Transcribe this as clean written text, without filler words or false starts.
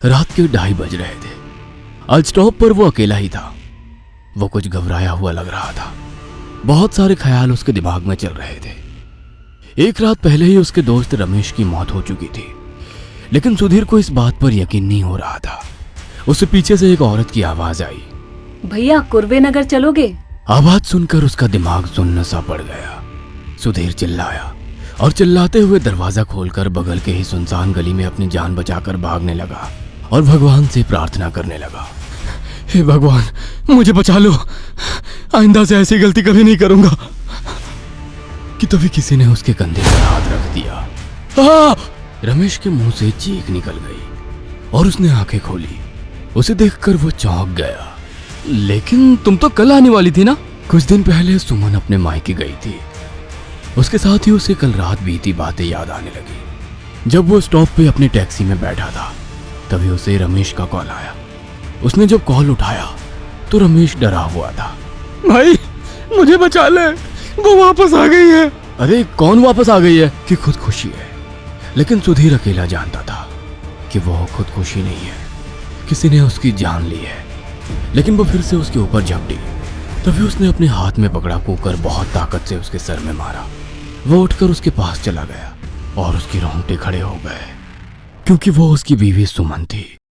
रात के 2:30 बज रहे थे। आज स्टॉप पर वो अकेला ही था। वो कुछ घबराया हुआ लग रहा था। बहुत सारे ख्याल उसके दिमाग में चल रहे थे। एक रात पहले ही उसके दोस्त रमेश की मौत हो चुकी थी, लेकिन सुधीर को इस बात पर यकीन नहीं हो रहा था। उससे पीछे से एक औरत की आवाज आई, भैया कुर्वे नगर चलोगे? आवाज सुनकर उसका दिमाग सुन्न सा पड़ गया। सुधीर चिल्लाया और चिल्लाते हुए दरवाजा खोलकर बगल के ही सुनसान गली में अपनी जान बचाकर भागने लगा और भगवान से प्रार्थना करने लगा, हे भगवान मुझे बचा लो, आइंदा से ऐसी गलती कभी नहीं करूंगा। कि तभी किसी ने उसके कंधे पर हाथ रख दिया। आ! रमेश के मुंह से चीख निकल गई और उसने आंखें खोली। उसे देखकर वो चौंक गया। लेकिन तुम तो कल आने वाली थी ना? कुछ दिन पहले सुमन अपने मायके गई थी। उसके साथ ही उसे कल रात बीती बातें याद आने लगी। जब वो स्टॉप पे अपनी टैक्सी में बैठा था, तभी उसे रमेश का कॉल आया। उसने जब कॉल उठाया तो रमेश डरा हुआ था। भाई मुझे बचा ले, वो वापस आ गई है। अरे कौन वापस आ गई है? कि खुदकुशी है। लेकिन सुधीर अकेला जानता था कि वो खुदकुशी नहीं है, किसी ने उसकी जान ली है। लेकिन वो फिर से उसके ऊपर झपटी। तभी उसने अपने हाथ में पकड़ा कुकर बहुत ताकत से उसके सर में मारा। वो उठकर उसके पास चला गया और उसके रोंगटे खड़े हो गए, क्योंकि वो उसकी बीवी सुमन थी।